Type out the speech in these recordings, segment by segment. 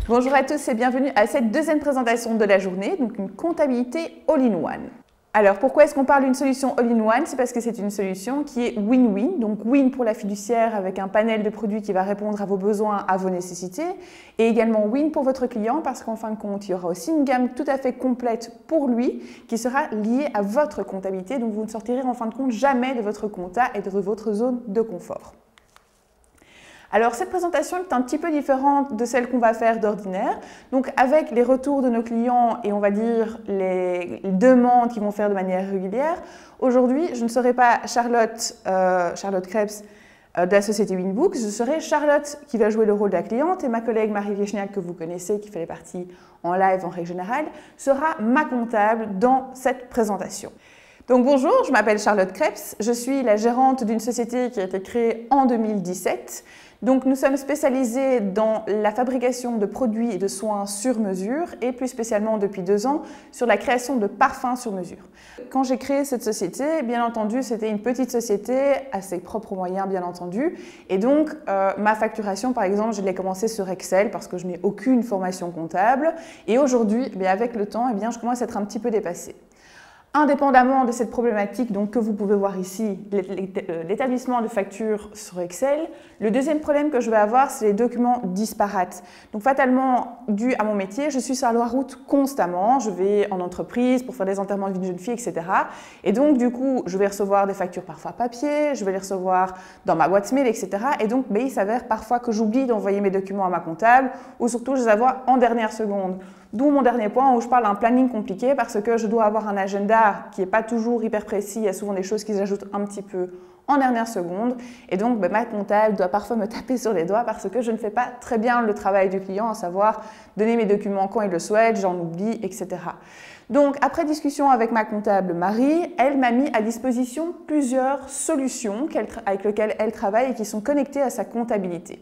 Bonjour à tous et bienvenue à cette deuxième présentation de la journée, donc une comptabilité all-in-one. Alors pourquoi est-ce qu'on parle d'une solution all-in-one? C'est parce que c'est une solution qui est win-win, donc win pour la fiduciaire avec un panel de produits qui va répondre à vos besoins, à vos nécessités, et également win pour votre client parce qu'en fin de compte, il y aura aussi une gamme tout à fait complète pour lui qui sera liée à votre comptabilité, donc vous ne sortirez en fin de compte jamais de votre compta et de votre zone de confort. Alors cette présentation est un petit peu différente de celle qu'on va faire d'ordinaire. Donc avec les retours de nos clients et on va dire les demandes qu'ils vont faire de manière régulière, aujourd'hui je ne serai pas Charlotte Krebs de la société Winbooks, je serai Charlotte qui va jouer le rôle de la cliente et ma collègue Marie Vieschniak que vous connaissez, qui fait partie en live en règle générale, sera ma comptable dans cette présentation. Donc bonjour, je m'appelle Charlotte Krebs, je suis la gérante d'une société qui a été créée en 2017. Donc nous sommes spécialisés dans la fabrication de produits et de soins sur mesure et plus spécialement depuis 2 ans sur la création de parfums sur mesure. Quand j'ai créé cette société, bien entendu c'était une petite société à ses propres moyens bien entendu et donc ma facturation par exemple je l'ai commencé sur Excel parce que je n'ai aucune formation comptable et aujourd'hui avec le temps je commence à être un petit peu dépassée. Indépendamment de cette problématique donc, que vous pouvez voir ici, l'établissement de factures sur Excel, le deuxième problème que je vais avoir, c'est les documents disparates. Donc fatalement, dû à mon métier, je suis sur la route constamment, je vais en entreprise pour faire des enterrements d'une jeune fille, etc. Et donc du coup, je vais recevoir des factures parfois papier, je vais les recevoir dans ma boîte mail, etc. Et donc il s'avère parfois que j'oublie d'envoyer mes documents à ma comptable ou surtout je les envoie en dernière seconde. D'où mon dernier point où je parle d'un planning compliqué parce que je dois avoir un agenda qui n'est pas toujours hyper précis, il y a souvent des choses qui s'ajoutent un petit peu en dernière seconde et donc ma comptable doit parfois me taper sur les doigts parce que je ne fais pas très bien le travail du client, à savoir donner mes documents quand il le souhaite, j'en oublie, etc. Donc après discussion avec ma comptable Marie, elle m'a mis à disposition plusieurs solutions avec lesquelles elle travaille et qui sont connectées à sa comptabilité.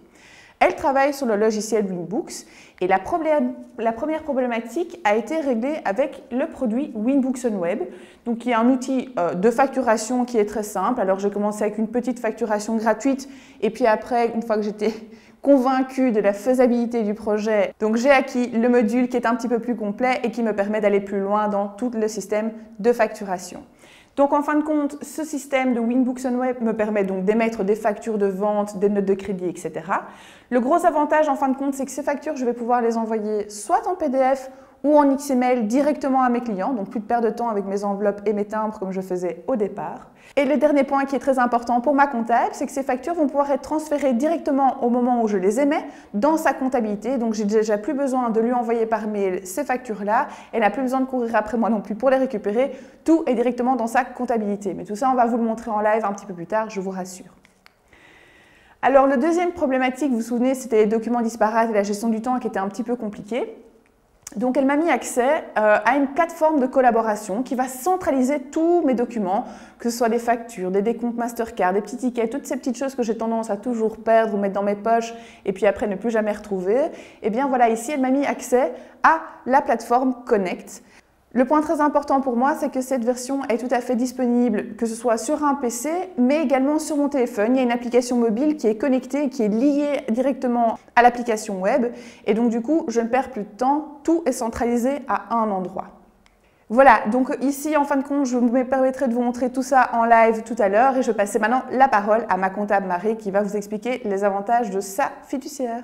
Elle travaille sur le logiciel Winbooks et la première problématique a été réglée avec le produit Winbooks on Web, donc qui est un outil de facturation qui est très simple. Alors j'ai commencé avec une petite facturation gratuite et puis après, une fois que j'étais convaincue de la faisabilité du projet, donc j'ai acquis le module qui est un petit peu plus complet et qui me permet d'aller plus loin dans tout le système de facturation. Donc en fin de compte, ce système de Winbooks on Web me permet donc d'émettre des factures de vente, des notes de crédit, etc. Le gros avantage en fin de compte, c'est que ces factures, je vais pouvoir les envoyer soit en PDF ou en XML directement à mes clients, donc plus de perte de temps avec mes enveloppes et mes timbres comme je faisais au départ. Et le dernier point qui est très important pour ma comptable, c'est que ces factures vont pouvoir être transférées directement au moment où je les émets dans sa comptabilité. Donc j'ai déjà plus besoin de lui envoyer par mail ces factures-là. Elle n'a plus besoin de courir après moi non plus pour les récupérer. Tout est directement dans sa comptabilité. Mais tout ça, on va vous le montrer en live un petit peu plus tard, je vous rassure. Alors le deuxième problématique, vous vous souvenez, c'était les documents disparates et la gestion du temps qui était un petit peu compliquée. Donc elle m'a mis accès à une plateforme de collaboration qui va centraliser tous mes documents, que ce soit des factures, des décomptes Mastercard, des petits tickets, toutes ces petites choses que j'ai tendance à toujours perdre ou mettre dans mes poches et puis après ne plus jamais retrouver. Et bien voilà, ici elle m'a mis accès à la plateforme Connect. Le point très important pour moi, c'est que cette version est tout à fait disponible, que ce soit sur un PC, mais également sur mon téléphone. Il y a une application mobile qui est connectée, qui est liée directement à l'application web. Et donc du coup, je ne perds plus de temps, tout est centralisé à un endroit. Voilà, donc ici, en fin de compte, je me permettrai de vous montrer tout ça en live tout à l'heure. Et je vais passer maintenant la parole à ma comptable Marie qui va vous expliquer les avantages de sa fiduciaire.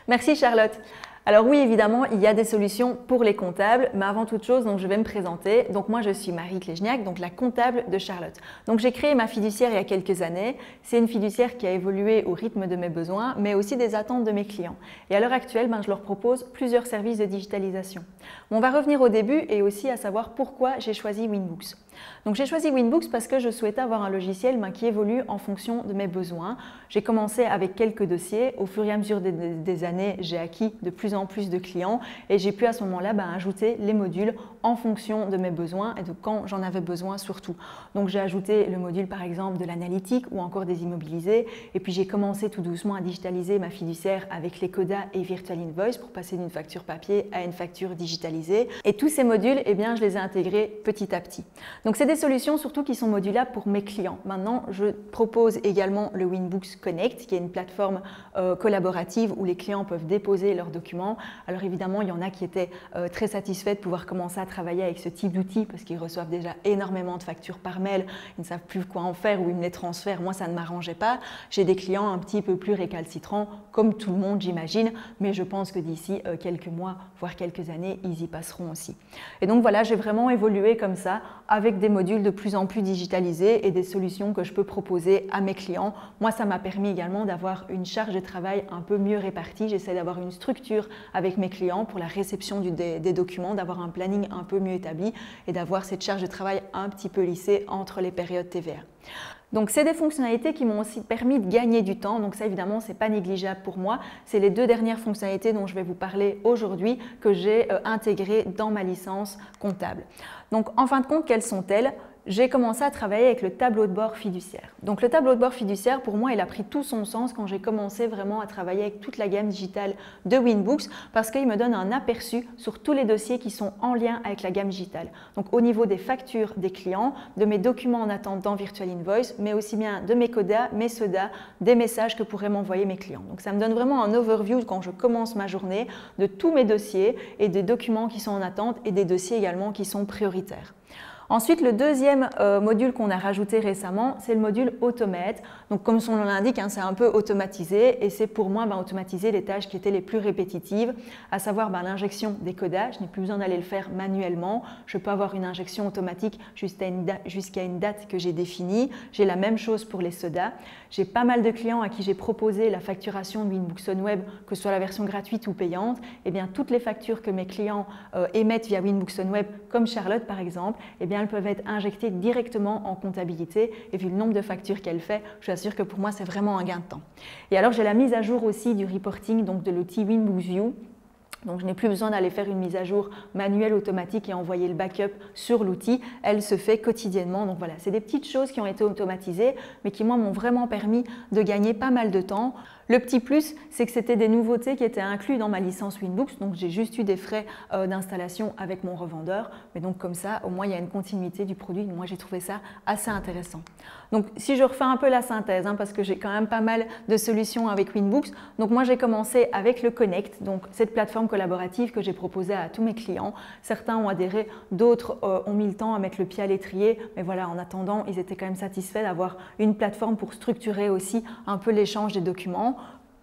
Merci Charlotte. Alors oui, évidemment, il y a des solutions pour les comptables, mais avant toute chose, donc, je vais me présenter. Donc moi, je suis Marie Vieschniak, donc la comptable de Charlotte. Donc j'ai créé ma fiduciaire il y a quelques années. C'est une fiduciaire qui a évolué au rythme de mes besoins, mais aussi des attentes de mes clients. Et à l'heure actuelle, je leur propose plusieurs services de digitalisation. On va revenir au début et aussi à savoir pourquoi j'ai choisi Winbooks. Donc j'ai choisi Winbooks parce que je souhaitais avoir un logiciel qui évolue en fonction de mes besoins. J'ai commencé avec quelques dossiers. Au fur et à mesure des années, j'ai acquis de plus en plus de clients et j'ai pu à ce moment-là ajouter les modules en fonction de mes besoins et de quand j'en avais besoin surtout. Donc j'ai ajouté le module par exemple de l'analytique ou encore des immobilisés et puis j'ai commencé tout doucement à digitaliser ma fiduciaire avec les CODA et Virtual Invoice pour passer d'une facture papier à une facture digitalisée. Et tous ces modules, eh bien, je les ai intégrés petit à petit. Donc c'est des solutions surtout qui sont modulables pour mes clients. Maintenant, je propose également le Winbooks Connect qui est une plateforme collaborative où les clients peuvent déposer leurs documents. Alors évidemment, il y en a qui étaient très satisfaits de pouvoir commencer à travailler avec ce type d'outil parce qu'ils reçoivent déjà énormément de factures par mail, ils ne savent plus quoi en faire ou ils me les transfèrent. Moi, ça ne m'arrangeait pas. J'ai des clients un petit peu plus récalcitrants, comme tout le monde, j'imagine, mais je pense que d'ici quelques mois, voire quelques années, ils y passeront aussi. Et donc voilà, j'ai vraiment évolué comme ça, avec des modules de plus en plus digitalisés et des solutions que je peux proposer à mes clients. Moi, ça m'a permis également d'avoir une charge de travail un peu mieux répartie. J'essaie d'avoir une structure avec mes clients pour la réception des documents, d'avoir un planning un peu mieux établi et d'avoir cette charge de travail un petit peu lissée entre les périodes TVA. Donc, c'est des fonctionnalités qui m'ont aussi permis de gagner du temps. Donc ça, évidemment, ce n'est pas négligeable pour moi. C'est les deux dernières fonctionnalités dont je vais vous parler aujourd'hui que j'ai intégrées dans ma licence comptable. Donc, en fin de compte, quelles sont-elles ? J'ai commencé à travailler avec le tableau de bord fiduciaire. Donc le tableau de bord fiduciaire, pour moi, il a pris tout son sens quand j'ai commencé vraiment à travailler avec toute la gamme digitale de Winbooks parce qu'il me donne un aperçu sur tous les dossiers qui sont en lien avec la gamme digitale. Donc au niveau des factures des clients, de mes documents en attente dans Virtual Invoice, mais aussi bien de mes CODA, mes SODA, des messages que pourraient m'envoyer mes clients. Donc ça me donne vraiment un overview quand je commence ma journée de tous mes dossiers et des documents qui sont en attente et des dossiers également qui sont prioritaires. Ensuite, le deuxième module qu'on a rajouté récemment, c'est le module Automate. Donc, comme son nom l'indique, c'est un peu automatisé et c'est pour moi automatiser les tâches qui étaient les plus répétitives, à savoir l'injection des CODA. Je n'ai plus besoin d'aller le faire manuellement. Je peux avoir une injection automatique jusqu'à une date que j'ai définie. J'ai la même chose pour les SODA. J'ai pas mal de clients à qui j'ai proposé la facturation de Winbooks On Web, que ce soit la version gratuite ou payante. Eh bien, toutes les factures que mes clients émettent via Winbooks On Web, comme Charlotte par exemple, eh bien, elles peuvent être injectées directement en comptabilité et vu le nombre de factures qu'elle fait, je vous assure que pour moi c'est vraiment un gain de temps. Et alors j'ai la mise à jour aussi du reporting donc de l'outil Winbooks View. Donc je n'ai plus besoin d'aller faire une mise à jour manuelle automatique et envoyer le backup sur l'outil, elle se fait quotidiennement. Donc voilà, c'est des petites choses qui ont été automatisées mais qui moi m'ont vraiment permis de gagner pas mal de temps. Le petit plus, c'est que c'était des nouveautés qui étaient incluses dans ma licence Winbooks, donc j'ai juste eu des frais d'installation avec mon revendeur, mais donc comme ça, au moins il y a une continuité du produit. Moi j'ai trouvé ça assez intéressant. Donc si je refais un peu la synthèse, parce que j'ai quand même pas mal de solutions avec Winbooks, donc moi j'ai commencé avec le Connect, donc cette plateforme collaborative que j'ai proposée à tous mes clients. Certains ont adhéré, d'autres ont mis le temps à mettre le pied à l'étrier, mais voilà, en attendant, ils étaient quand même satisfaits d'avoir une plateforme pour structurer aussi un peu l'échange des documents.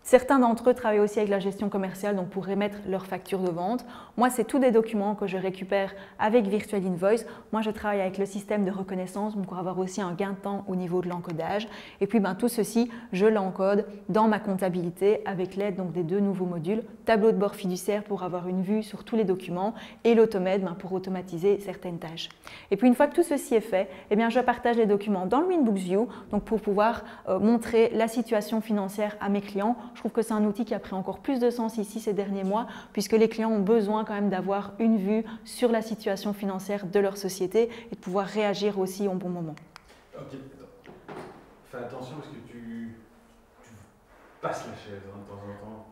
Certains d'entre eux travaillent aussi avec la gestion commerciale, donc pour émettre leurs factures de vente. Moi, c'est tous des documents que je récupère avec Virtual Invoice. Moi, je travaille avec le système de reconnaissance pour avoir aussi un gain de temps au niveau de l'encodage. Et puis, tout ceci, je l'encode dans ma comptabilité avec l'aide des deux nouveaux modules, tableau de bord fiduciaire pour avoir une vue sur tous les documents et l'Automate pour automatiser certaines tâches. Et puis, une fois que tout ceci est fait, eh bien, je partage les documents dans le Winbooks View donc pour pouvoir montrer la situation financière à mes clients. Je trouve que c'est un outil qui a pris encore plus de sens ici ces derniers mois puisque les clients ont besoin quand même d'avoir une vue sur la situation financière de leur société et de pouvoir réagir aussi au bon moment. Ok, attends. Fais attention parce que tu passes la chaise de temps en temps.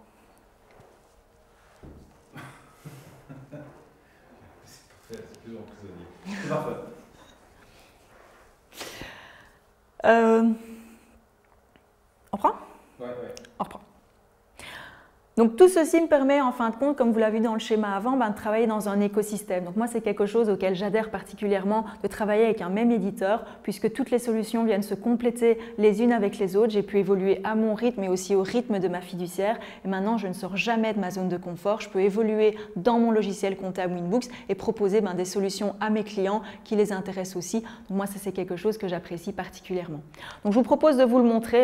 C'est parfait, c'est plus en prisonnier. C'est parfait. On prend ? Ouais. On reprend. Donc tout ceci me permet en fin de compte, comme vous l'avez vu dans le schéma avant, de travailler dans un écosystème. Donc moi c'est quelque chose auquel j'adhère particulièrement, de travailler avec un même éditeur puisque toutes les solutions viennent se compléter les unes avec les autres. J'ai pu évoluer à mon rythme et aussi au rythme de ma fiduciaire et maintenant je ne sors jamais de ma zone de confort. Je peux évoluer dans mon logiciel comptable Winbooks et proposer des solutions à mes clients qui les intéressent aussi. Donc moi ça c'est quelque chose que j'apprécie particulièrement. Donc je vous propose de vous le montrer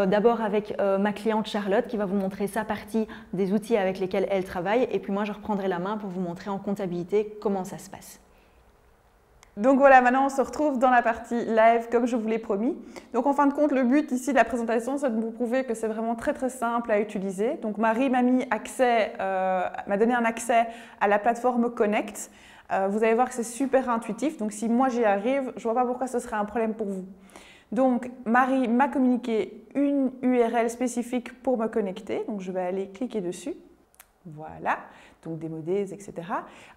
d'abord avec ma cliente Charlotte qui va vous montrer sa partie des outils avec lesquels elle travaille et puis moi je reprendrai la main pour vous montrer en comptabilité comment ça se passe. Donc voilà, maintenant on se retrouve dans la partie live comme je vous l'ai promis. Donc en fin de compte, le but ici de la présentation, c'est de vous prouver que c'est vraiment très simple à utiliser. Donc Marie m'a donné un accès à la plateforme Connect. Vous allez voir que c'est super intuitif, donc si moi j'y arrive, je ne vois pas pourquoi ce serait un problème pour vous. Donc Marie m'a communiqué une URL spécifique pour me connecter, donc je vais aller cliquer dessus. Voilà, donc démodés, etc.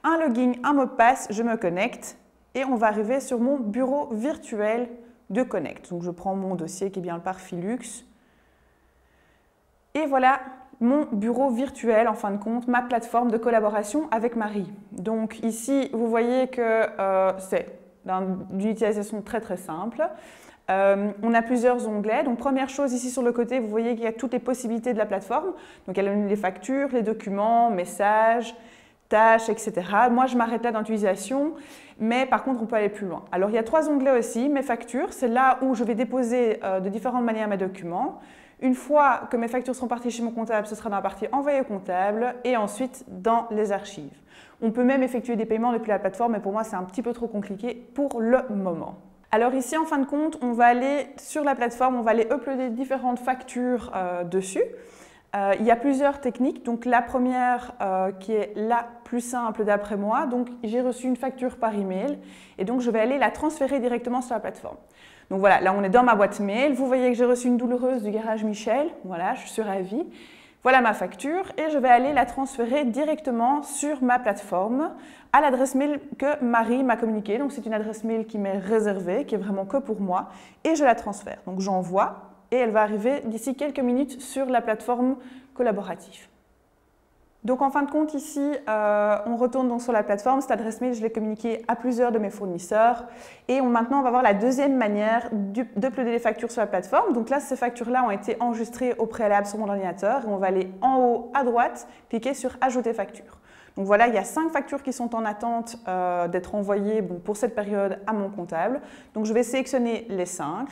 Un login, un mot de passe, je me connecte et on va arriver sur mon bureau virtuel de Connect. Donc je prends mon dossier qui est bien le Parfilux. Et voilà mon bureau virtuel, en fin de compte, ma plateforme de collaboration avec Marie. Donc ici, vous voyez que c'est d'une utilisation très très simple. On a plusieurs onglets. Donc première chose, ici sur le côté, vous voyez qu'il y a toutes les possibilités de la plateforme. Donc elle a les factures, les documents, messages, tâches, etc. Moi, je m'arrête là dans l'utilisation, mais par contre, on peut aller plus loin. Alors, il y a 3 onglets aussi. Mes factures, c'est là où je vais déposer de différentes manières mes documents. Une fois que mes factures seront parties chez mon comptable, ce sera dans la partie envoyé au comptable et ensuite dans les archives. On peut même effectuer des paiements depuis la plateforme, mais pour moi, c'est un petit peu trop compliqué pour le moment. Alors ici, en fin de compte, on va aller sur la plateforme, on va aller uploader différentes factures dessus. Il y a plusieurs techniques. Donc la première qui est la plus simple d'après moi, donc j'ai reçu une facture par email et donc je vais aller la transférer directement sur la plateforme. Donc voilà, là on est dans ma boîte mail. Vous voyez que j'ai reçu une douloureuse du garage Michel. Voilà, je suis ravie. Voilà ma facture et je vais aller la transférer directement sur ma plateforme à l'adresse mail que Marie m'a communiquée. Donc c'est une adresse mail qui m'est réservée, qui est vraiment que pour moi et je la transfère. Donc j'envoie et elle va arriver d'ici quelques minutes sur la plateforme collaborative. Donc en fin de compte ici, on retourne donc sur la plateforme. Cette adresse mail, je l'ai communiquée à plusieurs de mes fournisseurs. Et maintenant, on va voir la deuxième manière d'uploader les factures sur la plateforme. Donc là, ces factures-là ont été enregistrées au préalable sur mon ordinateur. Et on va aller en haut à droite, cliquer sur « Ajouter facture ». Donc voilà, il y a 5 factures qui sont en attente d'être envoyées pour cette période à mon comptable. Donc je vais sélectionner les 5.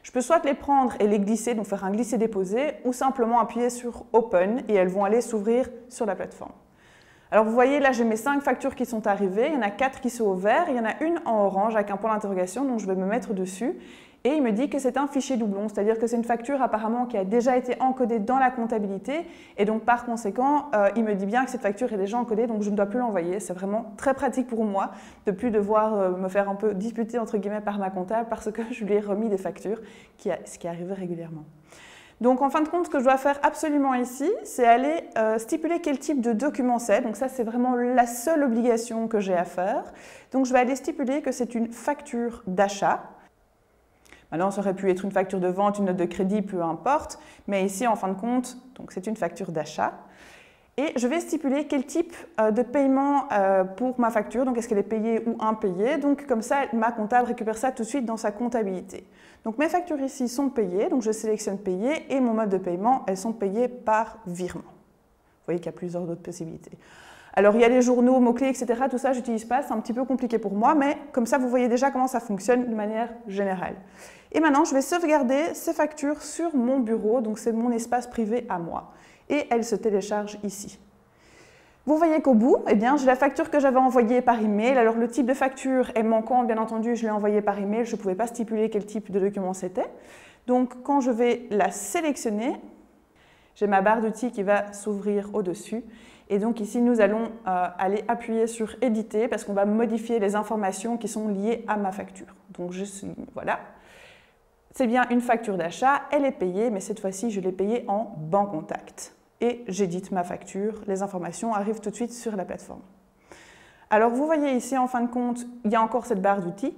Je peux soit les prendre et les glisser, donc faire un glisser-déposer, ou simplement appuyer sur Open et elles vont aller s'ouvrir sur la plateforme. Alors vous voyez, là j'ai mes 5 factures qui sont arrivées, il y en a 4 qui sont au vert, il y en a une en orange avec un point d'interrogation, donc je vais me mettre dessus. Et il me dit que c'est un fichier doublon, c'est-à-dire que c'est une facture apparemment qui a déjà été encodée dans la comptabilité et donc par conséquent, il me dit bien que cette facture est déjà encodée, donc je ne dois plus l'envoyer. C'est vraiment très pratique pour moi de ne plus devoir me faire un peu disputer entre guillemets par ma comptable parce que je lui ai remis des factures, ce qui arrive régulièrement. Donc en fin de compte, ce que je dois faire absolument ici, c'est aller stipuler quel type de document c'est. Donc ça, c'est vraiment la seule obligation que j'ai à faire. Donc je vais aller stipuler que c'est une facture d'achat. Maintenant, ça aurait pu être une facture de vente, une note de crédit, peu importe. Mais ici, en fin de compte, c'est une facture d'achat. Et je vais stipuler quel type de paiement pour ma facture. Donc, est-ce qu'elle est payée ou impayée? Donc, comme ça, ma comptable récupère ça tout de suite dans sa comptabilité. Donc, mes factures ici sont payées. Donc, je sélectionne payer. Et mon mode de paiement, elles sont payées par virement. Vous voyez qu'il y a plusieurs autres possibilités. Alors, il y a les journaux, mots-clés, etc. Tout ça, je n'utilise pas. C'est un petit peu compliqué pour moi. Mais comme ça, vous voyez déjà comment ça fonctionne de manière générale. Et maintenant, je vais sauvegarder ces factures sur mon bureau. Donc, c'est mon espace privé à moi. Et elles se téléchargent ici. Vous voyez qu'au bout, eh bien, j'ai la facture que j'avais envoyée par email. Alors, le type de facture est manquant, bien entendu, je l'ai envoyée par email. Je ne pouvais pas stipuler quel type de document c'était. Donc, quand je vais la sélectionner, j'ai ma barre d'outils qui va s'ouvrir au-dessus. Et donc ici, nous allons aller appuyer sur « Éditer » parce qu'on va modifier les informations qui sont liées à ma facture. Donc, voilà. C'est bien une facture d'achat, elle est payée, mais cette fois-ci, je l'ai payée en Bancontact. Et j'édite ma facture, les informations arrivent tout de suite sur la plateforme. Alors, vous voyez ici, en fin de compte, il y a encore cette barre d'outils.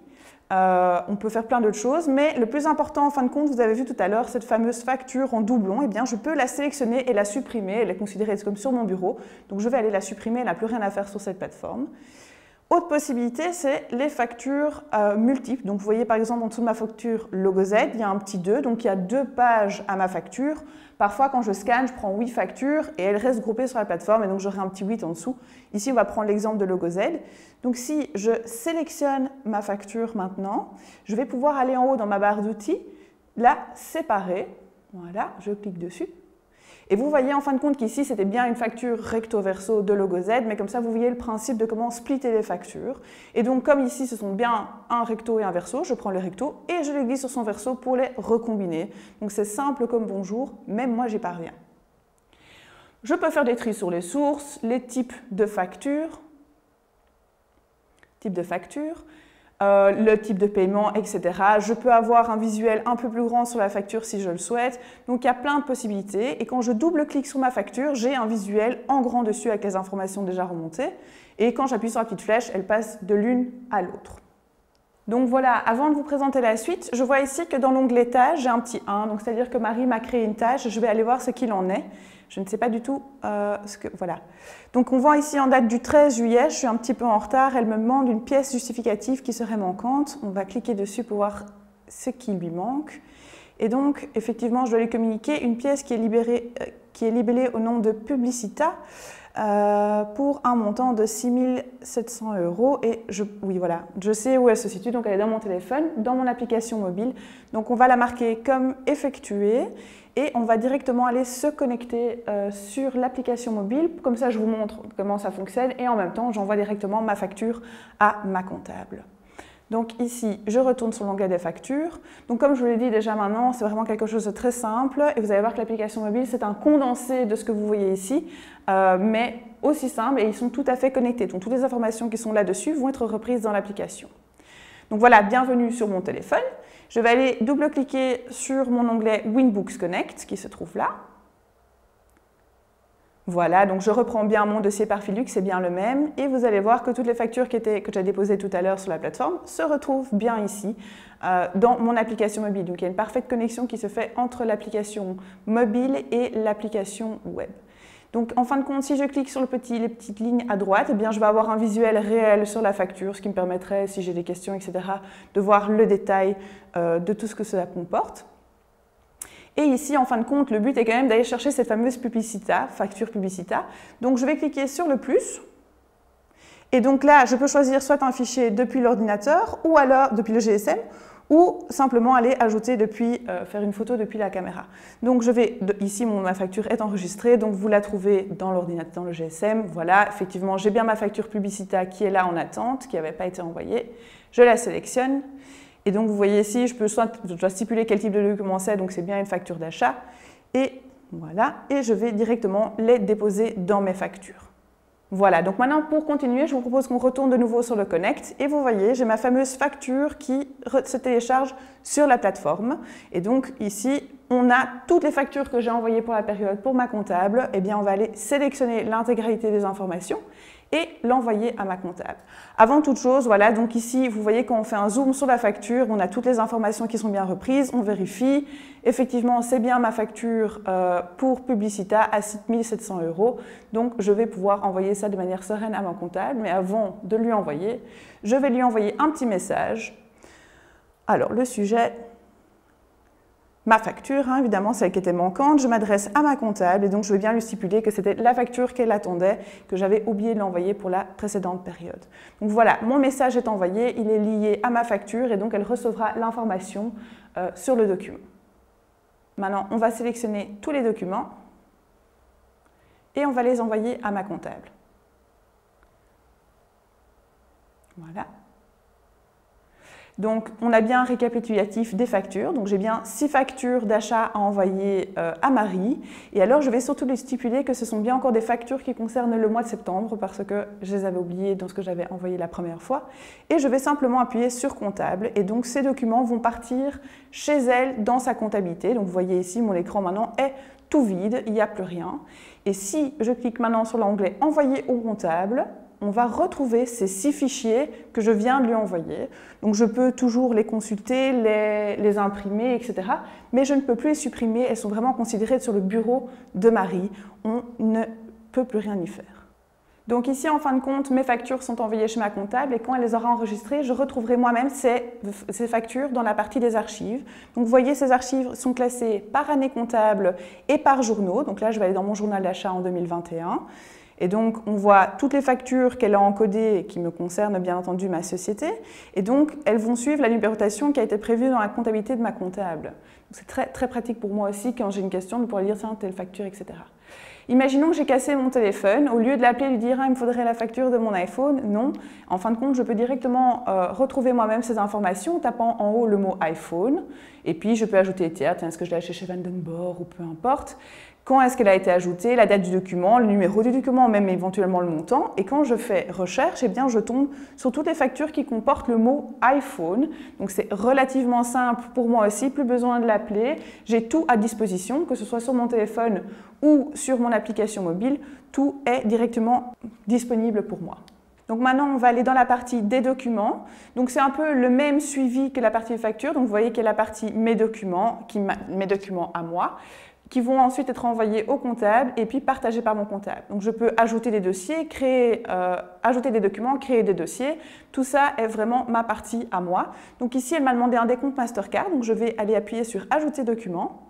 On peut faire plein d'autres choses, mais le plus important, en fin de compte, vous avez vu tout à l'heure, cette fameuse facture en doublon, eh bien, je peux la sélectionner et la supprimer. Elle est considérée comme sur mon bureau, donc je vais aller la supprimer, elle n'a plus rien à faire sur cette plateforme. Autre possibilité, c'est les factures multiples. Donc, vous voyez par exemple en dessous de ma facture logo Z, il y a un petit 2, donc il y a 2 pages à ma facture. Parfois, quand je scanne, je prends 8 factures et elles restent groupées sur la plateforme et donc j'aurai un petit 8 en dessous. Ici, on va prendre l'exemple de logo Z. Donc, si je sélectionne ma facture maintenant, je vais pouvoir aller en haut dans ma barre d'outils, la séparer. Voilà, je clique dessus. Et vous voyez en fin de compte qu'ici, c'était bien une facture recto-verso de logo Z, mais comme ça, vous voyez le principe de comment splitter les factures. Et donc, comme ici, ce sont bien un recto et un verso, je prends le recto et je les glisse sur son verso pour les recombiner. Donc, c'est simple comme bonjour, même moi, j'y parviens. Je peux faire des tris sur les sources, les types de factures. type de facture, le type de paiement, etc. Je peux avoir un visuel un peu plus grand sur la facture si je le souhaite. Donc, il y a plein de possibilités. Et quand je double-clique sur ma facture, j'ai un visuel en grand dessus avec les informations déjà remontées. Et quand j'appuie sur la petite flèche, elle passe de l'une à l'autre. Donc voilà, avant de vous présenter la suite, je vois ici que dans l'onglet tâches, j'ai un petit 1. Donc, c'est-à-dire que Marie m'a créé une tâche. Je vais aller voir ce qu'il en est. Je ne sais pas du tout ce que... Voilà. Donc, on voit ici en date du 13 juillet. Je suis un petit peu en retard. Elle me demande une pièce justificative qui serait manquante. On va cliquer dessus pour voir ce qui lui manque. Et donc, effectivement, je dois lui communiquer une pièce qui est libellée au nom de Publicita pour un montant de 6 700 €. Et oui, voilà, je sais où elle se situe. Donc, elle est dans mon téléphone, dans mon application mobile. Donc, on va la marquer comme effectuée. Et on va directement aller se connecter sur l'application mobile. Comme ça, je vous montre comment ça fonctionne. Et en même temps, j'envoie directement ma facture à ma comptable. Donc ici, je retourne sur l'onglet des factures. Donc comme je vous l'ai dit déjà maintenant, c'est vraiment quelque chose de très simple. Et vous allez voir que l'application mobile, c'est un condensé de ce que vous voyez ici, mais aussi simple. Et ils sont tout à fait connectés. Donc toutes les informations qui sont là-dessus vont être reprises dans l'application. Donc voilà, bienvenue sur mon téléphone. Je vais aller double-cliquer sur mon onglet Winbooks Connect qui se trouve là. Voilà, donc je reprends bien mon dossier par Filux, c'est bien le même. Et vous allez voir que toutes les factures que j'ai déposées tout à l'heure sur la plateforme se retrouvent bien ici dans mon application mobile. Donc il y a une parfaite connexion qui se fait entre l'application mobile et l'application web. Donc en fin de compte, si je clique sur les petites lignes à droite, eh bien, je vais avoir un visuel réel sur la facture, ce qui me permettrait, si j'ai des questions, etc., de voir le détail de tout ce que cela comporte. Et ici, en fin de compte, le but est quand même d'aller chercher cette fameuse Publicita, facture Publicita. Donc je vais cliquer sur le plus. Et donc là, je peux choisir soit un fichier depuis l'ordinateur, ou alors depuis le GSM, ou simplement aller ajouter faire une photo depuis la caméra. Donc ici ma facture est enregistrée, donc vous la trouvez dans l'ordinateur, dans le GSM. Voilà, effectivement, j'ai bien ma facture Publicita qui est là en attente, qui n'avait pas été envoyée. Je la sélectionne. Et donc, vous voyez ici, je dois stipuler quel type de document c'est, donc c'est bien une facture d'achat. Et voilà, et je vais directement les déposer dans mes factures. Voilà, donc maintenant, pour continuer, je vous propose qu'on retourne de nouveau sur le Connect. Et vous voyez, j'ai ma fameuse facture qui se télécharge sur la plateforme. Et donc, ici, on a toutes les factures que j'ai envoyées pour la période pour ma comptable. Eh bien, on va aller sélectionner l'intégralité des informations et l'envoyer à ma comptable. Avant toute chose, voilà, donc ici, vous voyez quand on fait un zoom sur la facture, on a toutes les informations qui sont bien reprises, on vérifie. Effectivement, c'est bien ma facture pour Publicita à 6 700 €. Donc, je vais pouvoir envoyer ça de manière sereine à ma comptable. Mais avant de lui envoyer, je vais lui envoyer un petit message. Alors, le sujet... Ma facture, hein, évidemment, celle qui était manquante, je m'adresse à ma comptable et donc je vais bien lui stipuler que c'était la facture qu'elle attendait, que j'avais oublié de l'envoyer pour la précédente période. Donc voilà, mon message est envoyé, il est lié à ma facture et donc elle recevra l'information sur le document. Maintenant, on va sélectionner tous les documents et on va les envoyer à ma comptable. Voilà. Donc, on a bien un récapitulatif des factures. Donc, j'ai bien 6 factures d'achat à envoyer à Marie. Et alors, je vais surtout lui stipuler que ce sont bien encore des factures qui concernent le mois de septembre parce que je les avais oubliées dans ce que j'avais envoyé la première fois. Et je vais simplement appuyer sur comptable. Et donc, ces documents vont partir chez elle dans sa comptabilité. Donc, vous voyez ici, mon écran maintenant est tout vide, il n'y a plus rien. Et si je clique maintenant sur l'onglet « Envoyer au comptable », on va retrouver ces 6 fichiers que je viens de lui envoyer. Donc, je peux toujours les consulter, les imprimer, etc. Mais je ne peux plus les supprimer. Elles sont vraiment considérées sur le bureau de Marie. On ne peut plus rien y faire. Donc ici, en fin de compte, mes factures sont envoyées chez ma comptable et quand elle les aura enregistrées, je retrouverai moi-même ces factures dans la partie des archives. Donc vous voyez, ces archives sont classées par année comptable et par journaux. Donc là, je vais aller dans mon journal d'achat en 2021. Et donc, on voit toutes les factures qu'elle a encodées et qui me concernent bien entendu ma société. Et donc, elles vont suivre la numérotation qui a été prévue dans la comptabilité de ma comptable. C'est très, très pratique pour moi aussi quand j'ai une question de pouvoir dire tiens, telle facture, etc. Imaginons que j'ai cassé mon téléphone. Au lieu de l'appeler et lui dire ah, il me faudrait la facture de mon iPhone, non. En fin de compte, je peux directement retrouver moi-même ces informations en tapant en haut le mot iPhone. Et puis, je peux ajouter tiens, est-ce que je l'ai acheté chez Vandenborg ou peu importe. quand est-ce qu'elle a été ajoutée, la date du document, le numéro du document, même éventuellement le montant. Et quand je fais recherche, eh bien, je tombe sur toutes les factures qui comportent le mot iPhone. Donc c'est relativement simple pour moi aussi, plus besoin de l'appeler. J'ai tout à disposition, que ce soit sur mon téléphone ou sur mon application mobile, tout est directement disponible pour moi. Donc maintenant, on va aller dans la partie des documents. Donc c'est un peu le même suivi que la partie des factures. Donc vous voyez qu'il y a la partie mes documents à moi, qui vont ensuite être envoyés au comptable et puis partagés par mon comptable. Donc je peux ajouter des dossiers, ajouter des documents, créer des dossiers. Tout ça est vraiment ma partie à moi. Donc ici, elle m'a demandé un décompte Mastercard. Donc je vais aller appuyer sur Ajouter document.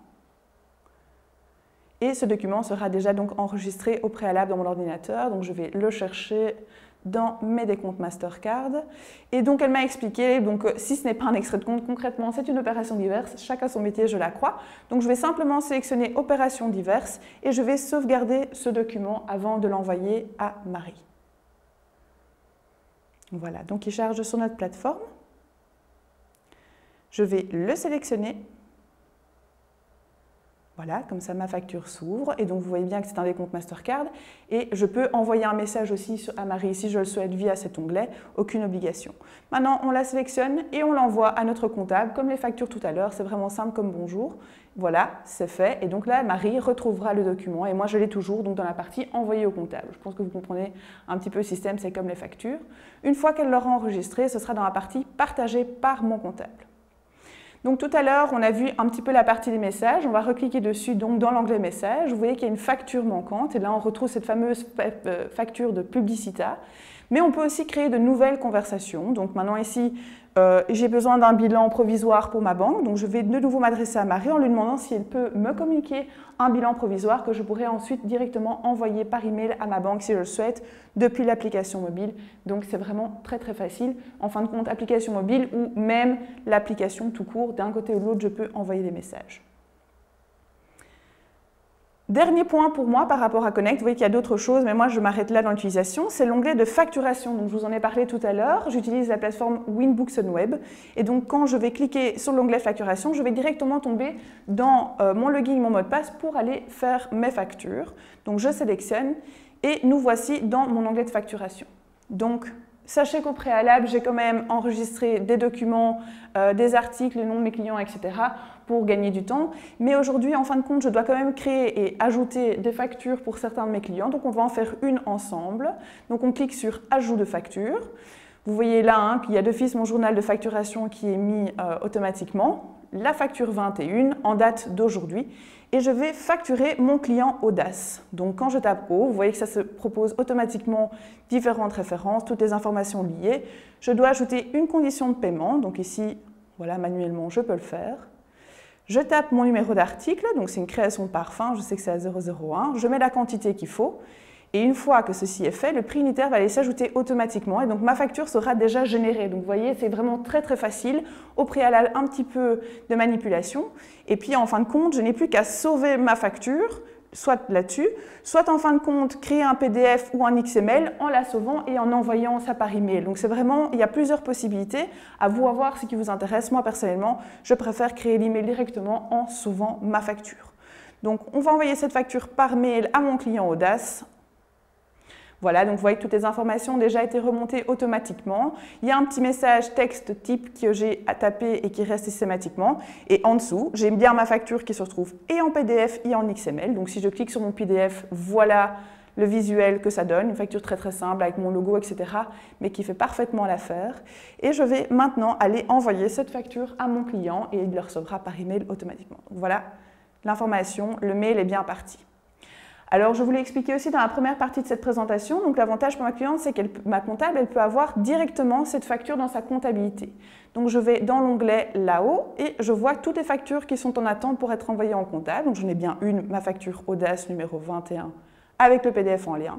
Et ce document sera déjà donc enregistré au préalable dans mon ordinateur. Donc je vais le chercher dans mes décomptes Mastercard. Et donc elle m'a expliqué, donc si ce n'est pas un extrait de compte, concrètement c'est une opération diverse, chacun son métier, je la crois. Donc je vais simplement sélectionner opération diverse et je vais sauvegarder ce document avant de l'envoyer à Marie. Voilà, donc il charge sur notre plateforme. Je vais le sélectionner. Voilà, comme ça ma facture s'ouvre et donc vous voyez bien que c'est un décompte Mastercard et je peux envoyer un message aussi à Marie si je le souhaite via cet onglet, aucune obligation. Maintenant on la sélectionne et on l'envoie à notre comptable comme les factures tout à l'heure, c'est vraiment simple comme bonjour. Voilà, c'est fait et donc là Marie retrouvera le document et moi je l'ai toujours donc dans la partie envoyer au comptable. Je pense que vous comprenez un petit peu le système, c'est comme les factures. Une fois qu'elle l'aura enregistré, ce sera dans la partie partagée par mon comptable. Donc tout à l'heure, on a vu un petit peu la partie des messages. On va recliquer dessus donc dans l'onglet messages. Vous voyez qu'il y a une facture manquante et là on retrouve cette fameuse facture de Publicita. Mais on peut aussi créer de nouvelles conversations. Donc maintenant ici, j'ai besoin d'un bilan provisoire pour ma banque. Donc je vais de nouveau m'adresser à Marie en lui demandant si elle peut me communiquer un bilan provisoire que je pourrais ensuite directement envoyer par email à ma banque si je le souhaite depuis l'application mobile. Donc c'est vraiment très très facile. En fin de compte, application mobile ou même l'application tout court, d'un côté ou de l'autre, je peux envoyer des messages. Dernier point pour moi par rapport à Connect, vous voyez qu'il y a d'autres choses, mais moi je m'arrête là dans l'utilisation, c'est l'onglet de facturation. Donc je vous en ai parlé tout à l'heure, j'utilise la plateforme Winbooks on Web. Et donc quand je vais cliquer sur l'onglet facturation, je vais directement tomber dans mon login, mon mot de passe pour aller faire mes factures. Donc je sélectionne et nous voici dans mon onglet de facturation. Donc sachez qu'au préalable, j'ai quand même enregistré des documents, des articles, les noms de mes clients, etc. pour gagner du temps. Mais aujourd'hui, en fin de compte, je dois quand même créer et ajouter des factures pour certains de mes clients. Donc on va en faire une ensemble. Donc on clique sur Ajout de facture. Vous voyez là qu'il y a d'office mon journal de facturation qui est mis automatiquement. La facture 21 en date d'aujourd'hui. Et je vais facturer mon client Audace. Donc quand je tape O, vous voyez que ça se propose automatiquement différentes références, toutes les informations liées. Je dois ajouter une condition de paiement. Donc ici, voilà, manuellement, je peux le faire. Je tape mon numéro d'article, donc c'est une création de parfum, je sais que c'est à 001. Je mets la quantité qu'il faut. Et une fois que ceci est fait, le prix unitaire va aller s'ajouter automatiquement et donc ma facture sera déjà générée. Donc vous voyez, c'est vraiment très très facile. Au préalable, un petit peu de manipulation. Et puis en fin de compte, je n'ai plus qu'à sauver ma facture, soit là-dessus, soit en fin de compte créer un PDF ou un XML en la sauvant et en envoyant ça par email. Donc c'est vraiment, il y a plusieurs possibilités. À vous à voir ce qui vous intéresse. Moi personnellement, je préfère créer l'email directement en sauvant ma facture. Donc on va envoyer cette facture par mail à mon client Audace. Voilà, donc vous voyez que toutes les informations ont déjà été remontées automatiquement. Il y a un petit message texte type que j'ai à taper et qui reste systématiquement. Et en dessous, j'ai bien ma facture qui se retrouve et en PDF et en XML. Donc si je clique sur mon PDF, voilà le visuel que ça donne. Une facture très très simple avec mon logo, etc. mais qui fait parfaitement l'affaire. Et je vais maintenant aller envoyer cette facture à mon client et il le recevra par email automatiquement. Donc voilà l'information, le mail est bien parti. Alors, je voulais expliquer aussi dans la première partie de cette présentation, donc l'avantage pour ma cliente, c'est que ma comptable, elle peut avoir directement cette facture dans sa comptabilité. Donc, je vais dans l'onglet là-haut et je vois toutes les factures qui sont en attente pour être envoyées en comptable. Donc, j'en ai bien une, ma facture Audace numéro 21, avec le PDF en lien.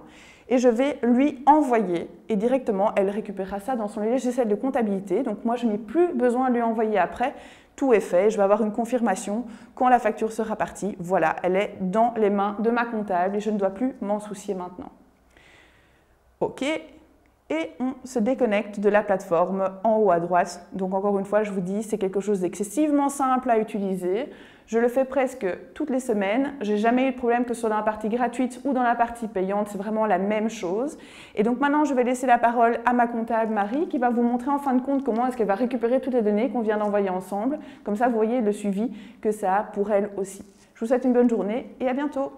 Et je vais lui envoyer et directement, elle récupérera ça dans son logiciel de comptabilité. Donc, moi, je n'ai plus besoin de lui envoyer après. Tout est fait, je vais avoir une confirmation quand la facture sera partie. Voilà, elle est dans les mains de ma comptable et je ne dois plus m'en soucier maintenant. OK, et on se déconnecte de la plateforme en haut à droite. Donc encore une fois, je vous dis, c'est quelque chose d'excessivement simple à utiliser. Je le fais presque toutes les semaines. J'ai jamais eu de problème que ce soit dans la partie gratuite ou dans la partie payante. C'est vraiment la même chose. Et donc maintenant, je vais laisser la parole à ma comptable Marie qui va vous montrer en fin de compte comment est-ce qu'elle va récupérer toutes les données qu'on vient d'envoyer ensemble. Comme ça, vous voyez le suivi que ça a pour elle aussi. Je vous souhaite une bonne journée et à bientôt.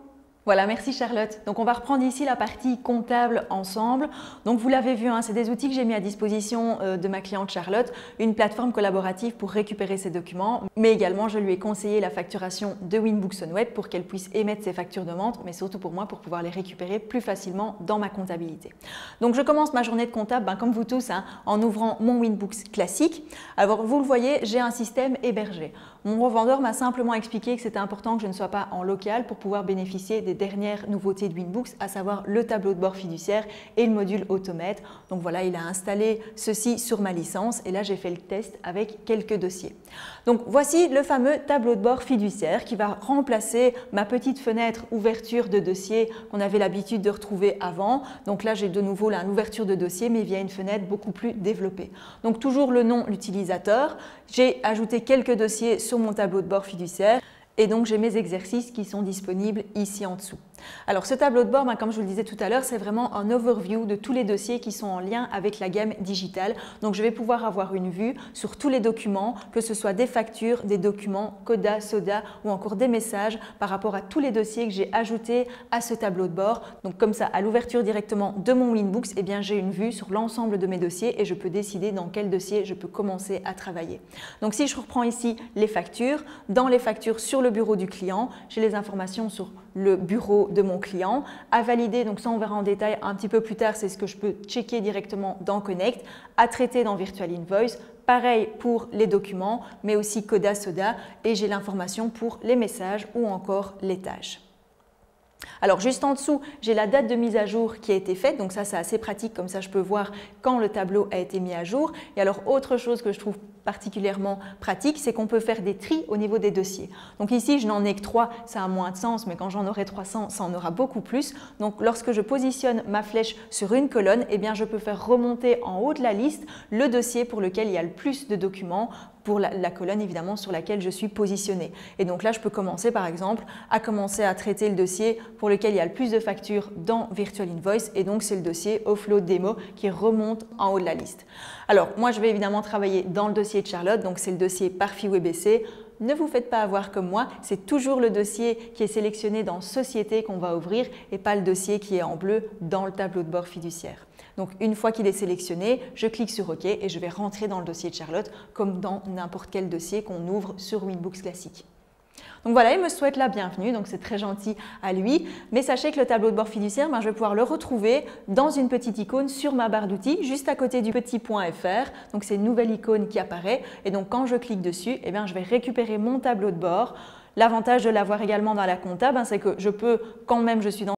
Voilà, merci Charlotte. Donc on va reprendre ici la partie comptable ensemble. Donc vous l'avez vu, hein, c'est des outils que j'ai mis à disposition de ma cliente Charlotte, une plateforme collaborative pour récupérer ses documents, mais également je lui ai conseillé la facturation de Winbooks on Web pour qu'elle puisse émettre ses factures de vente, mais surtout pour moi pour pouvoir les récupérer plus facilement dans ma comptabilité. Donc je commence ma journée de comptable, comme vous tous, hein, en ouvrant mon Winbooks classique. Alors vous le voyez, j'ai un système hébergé. Mon revendeur m'a simplement expliqué que c'était important que je ne sois pas en local pour pouvoir bénéficier des dernières nouveautés de Winbooks, à savoir le tableau de bord fiduciaire et le module Automate. Donc voilà, il a installé ceci sur ma licence et là j'ai fait le test avec quelques dossiers. Donc voici le fameux tableau de bord fiduciaire qui va remplacer ma petite fenêtre ouverture de dossier qu'on avait l'habitude de retrouver avant. Donc là j'ai de nouveau là, une ouverture de dossier mais via une fenêtre beaucoup plus développée. Donc toujours le nom, l'utilisateur. J'ai ajouté quelques dossiers sur mon tableau de bord fiduciaire. Et donc, j'ai mes exercices qui sont disponibles ici en dessous. Alors, ce tableau de bord, comme je vous le disais tout à l'heure, c'est vraiment un overview de tous les dossiers qui sont en lien avec la gamme digitale. Donc, je vais pouvoir avoir une vue sur tous les documents, que ce soit des factures, des documents, coda, soda ou encore des messages par rapport à tous les dossiers que j'ai ajoutés à ce tableau de bord. Donc, comme ça, à l'ouverture directement de mon Winbooks, eh bien, j'ai une vue sur l'ensemble de mes dossiers et je peux décider dans quel dossier je peux commencer à travailler. Donc, si je reprends ici les factures, dans les factures sur le bureau du client, j'ai les informations sur le bureau de mon client à valider, donc ça on verra en détail un petit peu plus tard, c'est ce que je peux checker directement dans Connect, à traiter dans Virtual Invoice, pareil pour les documents, mais aussi Coda, Soda, et j'ai l'information pour les messages ou encore les tâches. Alors juste en dessous, j'ai la date de mise à jour qui a été faite, donc ça c'est assez pratique, comme ça je peux voir quand le tableau a été mis à jour. Et alors autre chose que je trouve particulièrement pratique, c'est qu'on peut faire des tris au niveau des dossiers. Donc ici je n'en ai que 3, ça a moins de sens, mais quand j'en aurai 300, ça en aura beaucoup plus. Donc lorsque je positionne ma flèche sur une colonne, eh bien je peux faire remonter en haut de la liste le dossier pour lequel il y a le plus de documents, pour la colonne évidemment sur laquelle je suis positionnée. Et donc là, je peux commencer par exemple à traiter le dossier pour lequel il y a le plus de factures dans Virtual Invoice et donc c'est le dossier Offload Demo qui remonte en haut de la liste. Alors moi, je vais évidemment travailler dans le dossier de Charlotte, donc c'est le dossier Parfi WebEC. Ne vous faites pas avoir comme moi, c'est toujours le dossier qui est sélectionné dans Société qu'on va ouvrir et pas le dossier qui est en bleu dans le tableau de bord fiduciaire. Donc une fois qu'il est sélectionné, je clique sur OK et je vais rentrer dans le dossier de Charlotte comme dans n'importe quel dossier qu'on ouvre sur Winbooks classique. Donc voilà, il me souhaite la bienvenue, donc c'est très gentil à lui. Mais sachez que le tableau de bord fiduciaire, je vais pouvoir le retrouver dans une petite icône sur ma barre d'outils, juste à côté du petit point .fr. Donc c'est une nouvelle icône qui apparaît. Et donc quand je clique dessus, eh bien, je vais récupérer mon tableau de bord. L'avantage de l'avoir également dans la comptable, c'est que je peux, quand même je suis dans